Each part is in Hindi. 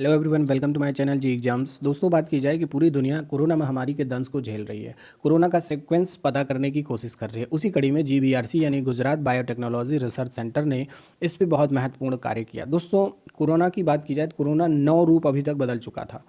Hello everyone, welcome to my channel G exams. दोस्तों, बात की जाए कि पूरी दुनिया कोरोना महामारी के दंश को झेल रही है। कोरोना का सीक्वेंस पता करने की कोशिश कर रही है। उसी कड़ी में जीबीआरसी यानी गुजरात बायोटेक्नोलॉजी रिसर्च सेंटर ने इस पे बहुत महत्वपूर्ण कार्य किया। दोस्तों, कोरोना की बात की जाए तो कोरोना 9 रूप अभी तक बदल चुका था।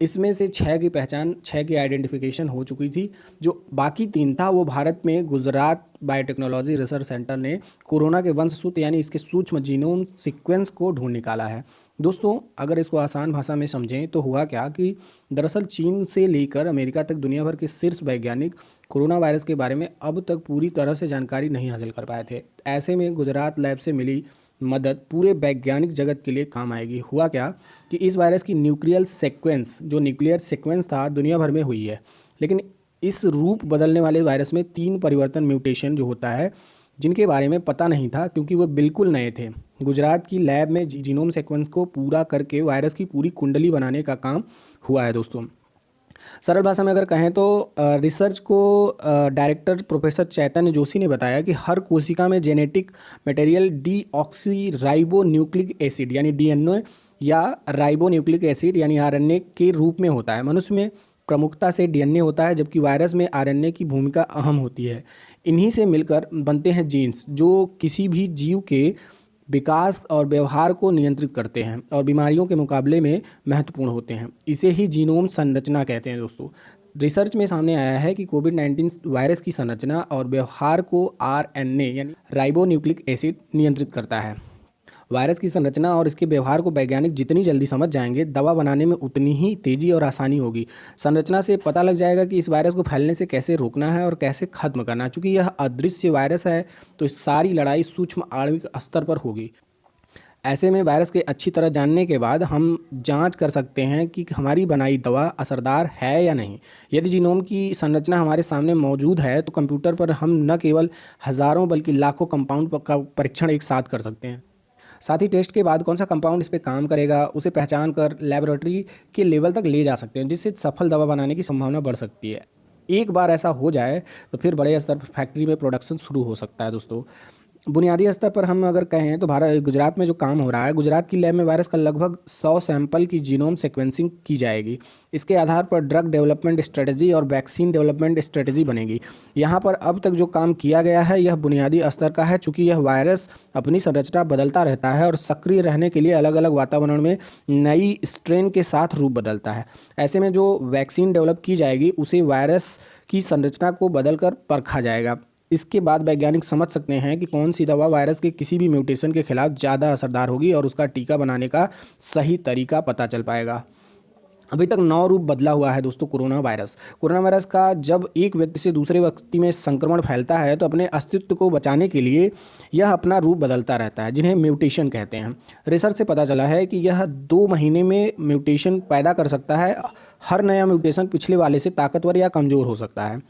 इसमें से 6 की पहचान, 6 की आइडेंटिफिकेशन हो चुकी थी। जो बाकी 3 था वो भारत में गुजरात बायोटेक्नोलॉजी रिसर्च सेंटर ने कोरोना के वंशसूत्र यानी इसके सूक्ष्म जीनोम सीक्वेंस को ढूंढ निकाला है। दोस्तों, अगर इसको आसान भाषा में समझें तो हुआ क्या कि दरअसल चीन से लेकर अमेरिका तक दुनिया भर के शीर्ष वैज्ञानिक कोरोना वायरस के बारे में अब तक पूरी तरह से जानकारी नहीं हासिल कर पाए थे। ऐसे में गुजरात लैब से मिली मदद पूरे वैज्ञानिक जगत के लिए काम आएगी। हुआ क्या कि इस वायरस की न्यूक्लियर सीक्वेंस था दुनिया भर में हुई है, लेकिन इस रूप बदलने वाले वायरस में 3 परिवर्तन म्यूटेशन जो होता है जिनके बारे में पता नहीं था, क्योंकि वो बिल्कुल नए थे। गुजरात की लैब में जीनोम सीक्वेंस को पूरा करके वायरस की पूरी कुंडली बनाने का काम हुआ है। दोस्तों, सरल भाषा में अगर कहें तो रिसर्च को डायरेक्टर प्रोफेसर चैतन्य जोशी ने बताया कि हर कोशिका में genetic material deoxy ribo nucleic acid यानी डीएनए या राइबो न्यूक्लिक एसिड यानी आरएनए के रूप में होता है। मनुष्य में प्रमुखता से डीएनए होता है, जबकि वायरस में आरएनए की भूमिका अहम होती है। इन्हीं से मिलकर बनते हैं जीन्स, जो किसी भी जीव के विकास और व्यवहार को नियंत्रित करते हैं और बीमारियों के मुकाबले में महत्वपूर्ण होते हैं। इसे ही जीनोम संरचना कहते हैं। दोस्तों, रिसर्च में सामने आया है कि कोविड-19 वायरस की संरचना और व्यवहार को आरएनए यानी राइबोन्यूक्लिक एसिड नियंत्रित करता है। वायरस की संरचना और इसके व्यवहार को वैज्ञानिक जितनी जल्दी समझ जाएंगे, दवा बनाने में उतनी ही तेजी और आसानी होगी। संरचना से पता लग जाएगा कि इस वायरस को फैलने से कैसे रोकना है और कैसे खत्म करना है। चूँकि यह अदृश्य वायरस है, तो इस सारी लड़ाई सूक्ष्म आणविक स्तर पर होगी। ऐसे में वायरस के अच्छी तरह जानने के बाद हम जांच कर सकते हैं कि हमारी बनाई दवा असरदार है या नहीं। यदि जीनोम की संरचना हमारे सामने मौजूद है तो कंप्यूटर पर हम न केवल हज़ारों बल्कि लाखों कंपाउंड का परीक्षण एक साथ कर सकते हैं। साथ ही टेस्ट के बाद कौन सा कंपाउंड इस पे काम करेगा उसे पहचान कर लेबोरेटरी के लेवल तक ले जा सकते हैं, जिससे सफल दवा बनाने की संभावना बढ़ सकती है। एक बार ऐसा हो जाए तो फिर बड़े स्तर पर फैक्ट्री में प्रोडक्शन शुरू हो सकता है। दोस्तों, बुनियादी स्तर पर हम अगर कहें तो गुजरात में जो काम हो रहा है, गुजरात की लैब में वायरस का लगभग 100 सैंपल की जीनोम सीक्वेंसिंग की जाएगी। इसके आधार पर ड्रग डेवलपमेंट स्ट्रेटजी और वैक्सीन डेवलपमेंट स्ट्रेटजी बनेगी। यहाँ पर अब तक जो काम किया गया है यह बुनियादी स्तर का है, चूँकि यह वायरस अपनी संरचना बदलता रहता है और सक्रिय रहने के लिए अलग अलग वातावरण में नई स्ट्रेन के साथ रूप बदलता है। ऐसे में जो वैक्सीन डेवलप की जाएगी उसे वायरस की संरचना को बदलकर परखा जाएगा। इसके बाद वैज्ञानिक समझ सकते हैं कि कौन सी दवा वायरस के किसी भी म्यूटेशन के खिलाफ ज़्यादा असरदार होगी और उसका टीका बनाने का सही तरीका पता चल पाएगा। अभी तक 9 रूप बदला हुआ है। दोस्तों, कोरोना वायरस का जब एक व्यक्ति से दूसरे व्यक्ति में संक्रमण फैलता है तो अपने अस्तित्व को बचाने के लिए यह अपना रूप बदलता रहता है, जिन्हें म्यूटेशन कहते हैं। रिसर्च से पता चला है कि यह 2 महीने में म्यूटेशन पैदा कर सकता है। हर नया म्यूटेशन पिछले वाले से ताकतवर या कमज़ोर हो सकता है।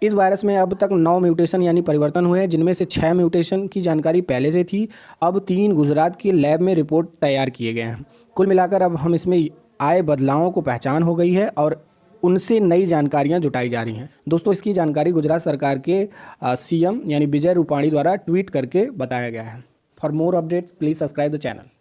इस वायरस में अब तक 9 म्यूटेशन यानी परिवर्तन हुए हैं, जिनमें से 6 म्यूटेशन की जानकारी पहले से थी। अब 3 गुजरात की लैब में रिपोर्ट तैयार किए गए हैं। कुल मिलाकर अब हम इसमें आए बदलावों को पहचान हो गई है और उनसे नई जानकारियां जुटाई जा रही हैं। दोस्तों, इसकी जानकारी गुजरात सरकार के सीएम यानी विजय रूपाणी द्वारा ट्वीट करके बताया गया है। For more updates please subscribe the channel.